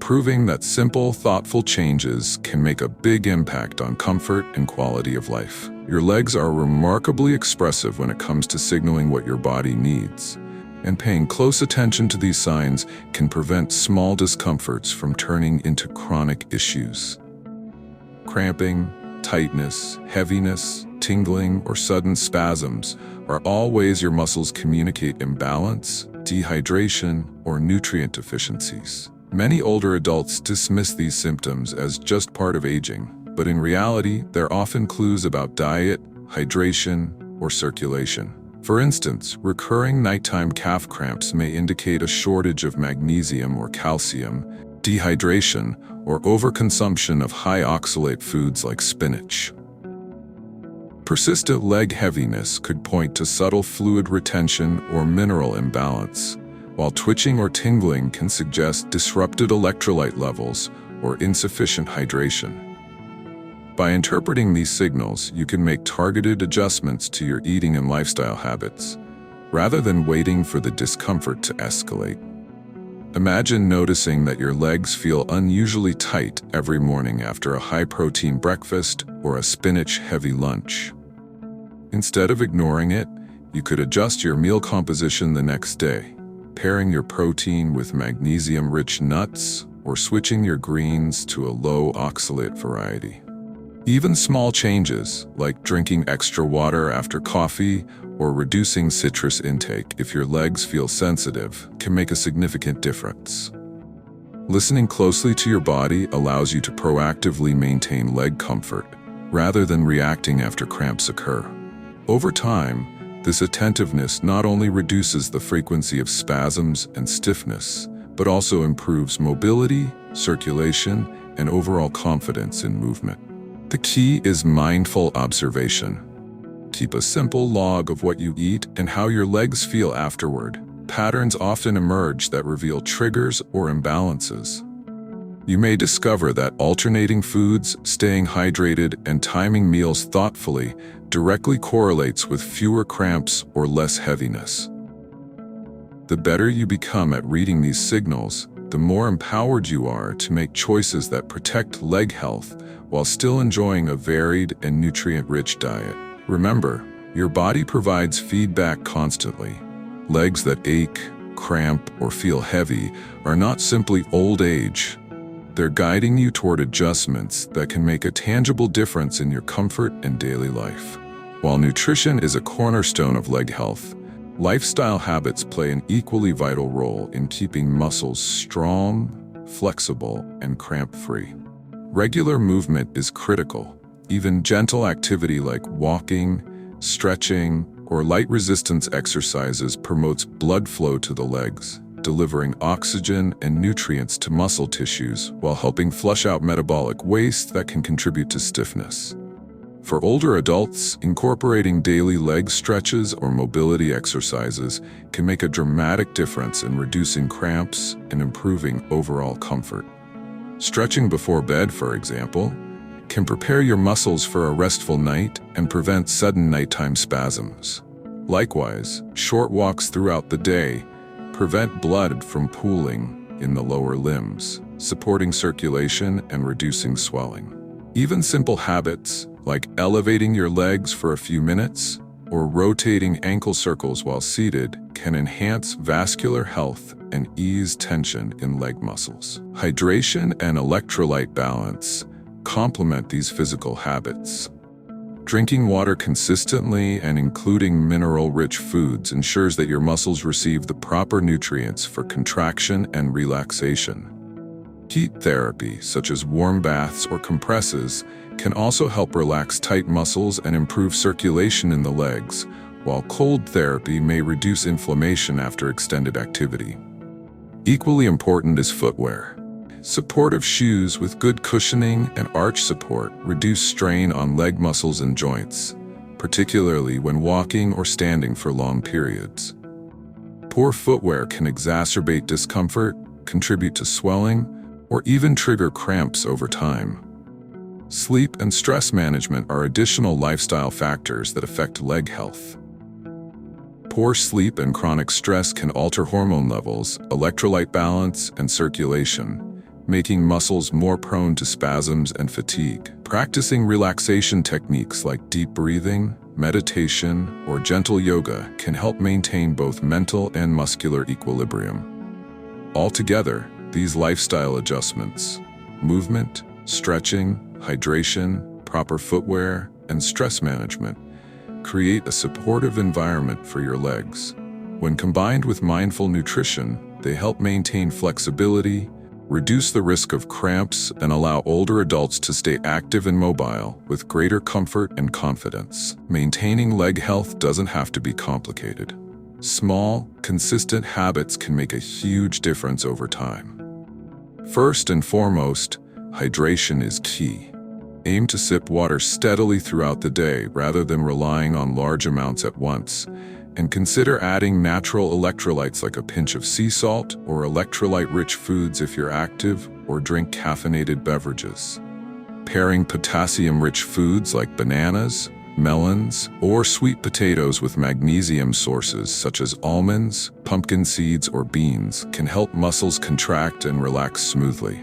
proving that simple, thoughtful changes can make a big impact on comfort and quality of life. Your legs are remarkably expressive when it comes to signaling what your body needs, and paying close attention to these signs can prevent small discomforts from turning into chronic issues. Cramping, tightness, heaviness, tingling, or sudden spasms are all ways your muscles communicate imbalance, dehydration, or nutrient deficiencies. Many older adults dismiss these symptoms as just part of aging, but in reality, they're often clues about diet, hydration, or circulation. For instance, recurring nighttime calf cramps may indicate a shortage of magnesium or calcium, dehydration, or overconsumption of high-oxalate foods like spinach. Persistent leg heaviness could point to subtle fluid retention or mineral imbalance, while twitching or tingling can suggest disrupted electrolyte levels or insufficient hydration. By interpreting these signals, you can make targeted adjustments to your eating and lifestyle habits, rather than waiting for the discomfort to escalate. Imagine noticing that your legs feel unusually tight every morning after a high-protein breakfast or a spinach-heavy lunch. Instead of ignoring it, you could adjust your meal composition the next day, pairing your protein with magnesium-rich nuts or switching your greens to a low-oxalate variety. Even small changes, like drinking extra water after coffee or reducing citrus intake if your legs feel sensitive, can make a significant difference. Listening closely to your body allows you to proactively maintain leg comfort, rather than reacting after cramps occur. Over time, this attentiveness not only reduces the frequency of spasms and stiffness, but also improves mobility, circulation, and overall confidence in movement. The key is mindful observation. Keep a simple log of what you eat and how your legs feel afterward. Patterns often emerge that reveal triggers or imbalances. You may discover that alternating foods, staying hydrated, and timing meals thoughtfully directly correlates with fewer cramps or less heaviness. The better you become at reading these signals, the more empowered you are to make choices that protect leg health while still enjoying a varied and nutrient-rich diet. Remember, your body provides feedback constantly. Legs that ache, cramp, or feel heavy are not simply old age. They're guiding you toward adjustments that can make a tangible difference in your comfort and daily life. While nutrition is a cornerstone of leg health, lifestyle habits play an equally vital role in keeping muscles strong, flexible, and cramp-free. Regular movement is critical. Even gentle activity like walking, stretching, or light resistance exercises promotes blood flow to the legs, delivering oxygen and nutrients to muscle tissues while helping flush out metabolic waste that can contribute to stiffness. For older adults, incorporating daily leg stretches or mobility exercises can make a dramatic difference in reducing cramps and improving overall comfort. Stretching before bed, for example, can prepare your muscles for a restful night and prevent sudden nighttime spasms. Likewise, short walks throughout the day prevent blood from pooling in the lower limbs, supporting circulation and reducing swelling. Even simple habits, like elevating your legs for a few minutes or rotating ankle circles while seated, can enhance vascular health and ease tension in leg muscles. Hydration and electrolyte balance complement these physical habits. Drinking water consistently and including mineral-rich foods ensures that your muscles receive the proper nutrients for contraction and relaxation. Heat therapy, such as warm baths or compresses, can also help relax tight muscles and improve circulation in the legs, while cold therapy may reduce inflammation after extended activity. Equally important is footwear. Supportive shoes with good cushioning and arch support reduce strain on leg muscles and joints, particularly when walking or standing for long periods. Poor footwear can exacerbate discomfort, contribute to swelling, or even trigger cramps over time. Sleep and stress management are additional lifestyle factors that affect leg health. Poor sleep and chronic stress can alter hormone levels, electrolyte balance, and circulation, making muscles more prone to spasms and fatigue. Practicing relaxation techniques like deep breathing, meditation, or gentle yoga can help maintain both mental and muscular equilibrium. Altogether, these lifestyle adjustments, movement, stretching, hydration, proper footwear, and stress management, create a supportive environment for your legs. When combined with mindful nutrition, they help maintain flexibility, reduce the risk of cramps, and allow older adults to stay active and mobile with greater comfort and confidence. Maintaining leg health doesn't have to be complicated. Small, consistent habits can make a huge difference over time. First and foremost, hydration is key. Aim to sip water steadily throughout the day rather than relying on large amounts at once, and consider adding natural electrolytes like a pinch of sea salt or electrolyte-rich foods if you're active or drink caffeinated beverages. Pairing potassium-rich foods like bananas, melons, or sweet potatoes with magnesium sources such as almonds, pumpkin seeds, or beans can help muscles contract and relax smoothly.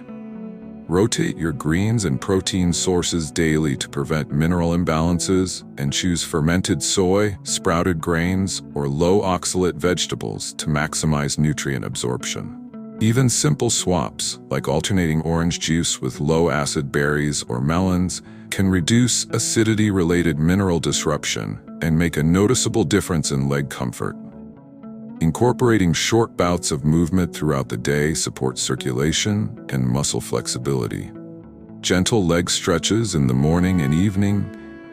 Rotate your greens and protein sources daily to prevent mineral imbalances, and choose fermented soy, sprouted grains, or low-oxalate vegetables to maximize nutrient absorption. Even simple swaps, like alternating orange juice with low-acid berries or melons, can reduce acidity-related mineral disruption and make a noticeable difference in leg comfort. Incorporating short bouts of movement throughout the day supports circulation and muscle flexibility. Gentle leg stretches in the morning and evening,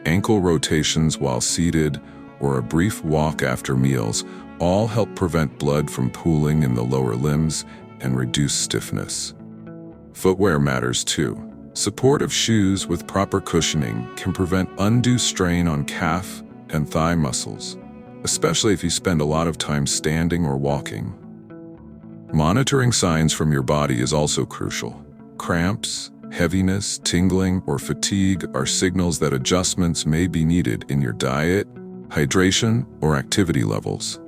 ankle rotations while seated, or a brief walk after meals all help prevent blood from pooling in the lower limbs and reduce stiffness. Footwear matters too. Supportive shoes with proper cushioning can prevent undue strain on calf and thigh muscles, especially if you spend a lot of time standing or walking. Monitoring signs from your body is also crucial. Cramps, heaviness, tingling, or fatigue are signals that adjustments may be needed in your diet, hydration, or activity levels.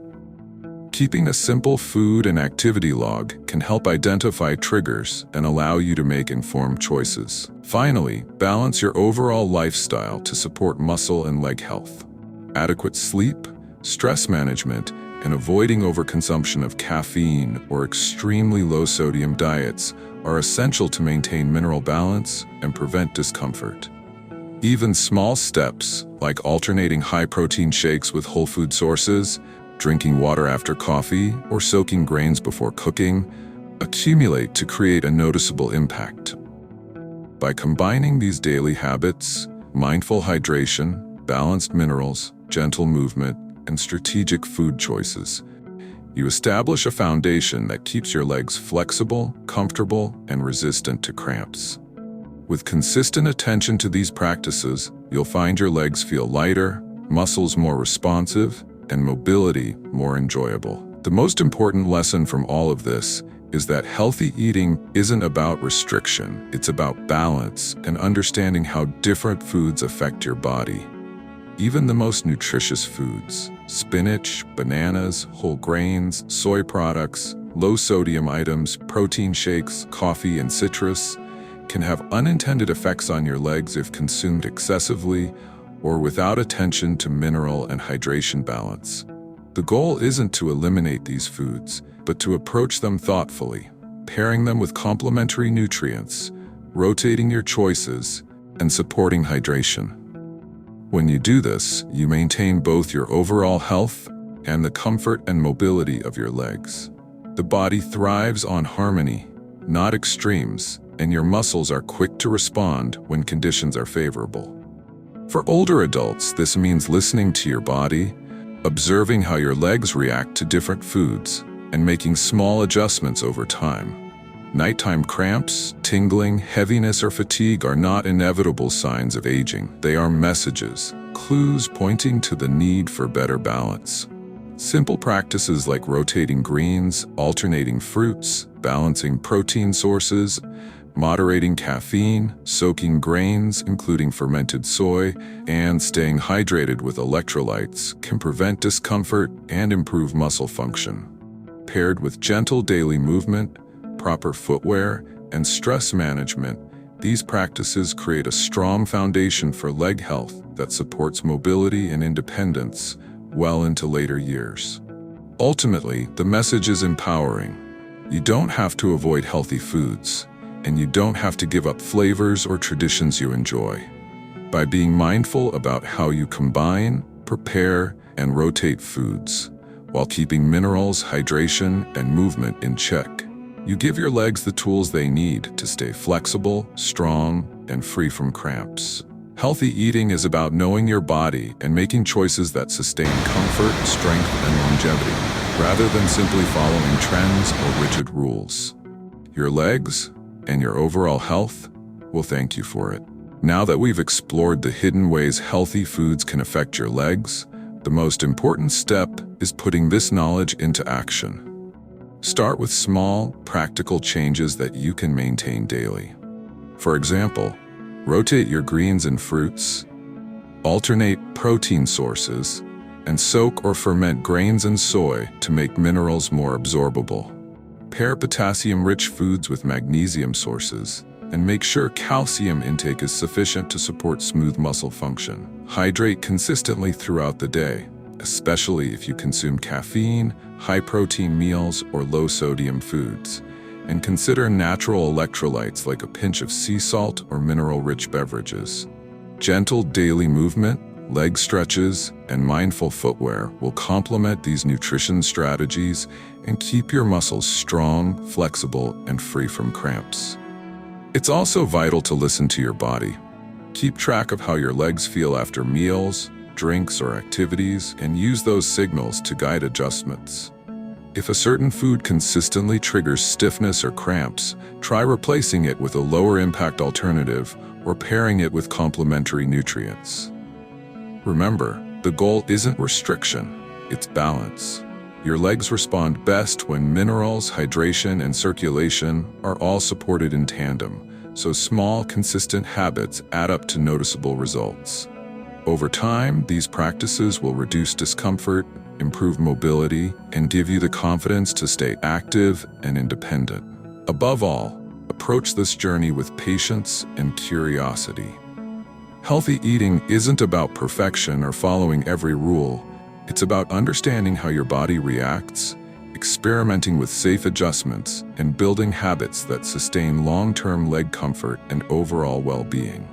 Keeping a simple food and activity log can help identify triggers and allow you to make informed choices. Finally, balance your overall lifestyle to support muscle and leg health. Adequate sleep, stress management, and avoiding overconsumption of caffeine or extremely low-sodium diets are essential to maintain mineral balance and prevent discomfort. Even small steps, like alternating high-protein shakes with whole food sources, drinking water after coffee, or soaking grains before cooking, accumulate to create a noticeable impact. By combining these daily habits, mindful hydration, balanced minerals, gentle movement, and strategic food choices, you establish a foundation that keeps your legs flexible, comfortable, and resistant to cramps. With consistent attention to these practices, you'll find your legs feel lighter, muscles more responsive, and mobility more enjoyable. The most important lesson from all of this is that healthy eating isn't about restriction, it's about balance and understanding how different foods affect your body. Even the most nutritious foods, spinach, bananas, whole grains, soy products, low-sodium items, protein shakes, coffee, and citrus, can have unintended effects on your legs if consumed excessively or without attention to mineral and hydration balance. The goal isn't to eliminate these foods, but to approach them thoughtfully, pairing them with complementary nutrients, rotating your choices, and supporting hydration. When you do this, you maintain both your overall health and the comfort and mobility of your legs. The body thrives on harmony, not extremes, and your muscles are quick to respond when conditions are favorable. For older adults, this means listening to your body, observing how your legs react to different foods, and making small adjustments over time. Nighttime cramps, tingling, heaviness, or fatigue are not inevitable signs of aging. They are messages, clues pointing to the need for better balance. Simple practices like rotating greens, alternating fruits, balancing protein sources, moderating caffeine, soaking grains, including fermented soy, and staying hydrated with electrolytes can prevent discomfort and improve muscle function. Paired with gentle daily movement, proper footwear, and stress management, these practices create a strong foundation for leg health that supports mobility and independence well into later years. Ultimately, the message is empowering. You don't have to avoid healthy foods, and you don't have to give up flavors or traditions you enjoy. By being mindful about how you combine, prepare, and rotate foods, while keeping minerals, hydration, and movement in check, you give your legs the tools they need to stay flexible, strong, and free from cramps. Healthy eating is about knowing your body and making choices that sustain comfort, strength, and longevity, rather than simply following trends or rigid rules. Your legs and your overall health will thank you for it. Now that we've explored the hidden ways healthy foods can affect your legs, the most important step is putting this knowledge into action. Start with small, practical changes that you can maintain daily. For example, rotate your greens and fruits, alternate protein sources, and soak or ferment grains and soy to make minerals more absorbable. Pair potassium-rich foods with magnesium sources, and make sure calcium intake is sufficient to support smooth muscle function. Hydrate consistently throughout the day, especially if you consume caffeine, high-protein meals, or low-sodium foods. And consider natural electrolytes like a pinch of sea salt or mineral-rich beverages. Gentle daily movement, leg stretches, and mindful footwear will complement these nutrition strategies and keep your muscles strong, flexible, and free from cramps. It's also vital to listen to your body. Keep track of how your legs feel after meals, drinks, or activities, and use those signals to guide adjustments. If a certain food consistently triggers stiffness or cramps, try replacing it with a lower-impact alternative or pairing it with complementary nutrients. Remember, the goal isn't restriction, it's balance. Your legs respond best when minerals, hydration, and circulation are all supported in tandem, so small, consistent habits add up to noticeable results. Over time, these practices will reduce discomfort, improve mobility, and give you the confidence to stay active and independent. Above all, approach this journey with patience and curiosity. Healthy eating isn't about perfection or following every rule. It's about understanding how your body reacts, experimenting with safe adjustments, and building habits that sustain long-term leg comfort and overall well-being.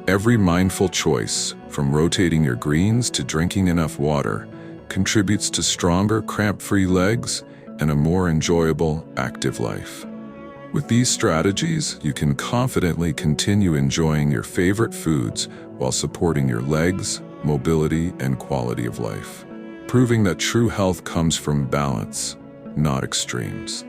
Every mindful choice, from rotating your greens to drinking enough water, contributes to stronger, cramp-free legs and a more enjoyable, active life. With these strategies, you can confidently continue enjoying your favorite foods while supporting your legs, mobility, and quality of life, proving that true health comes from balance, not extremes.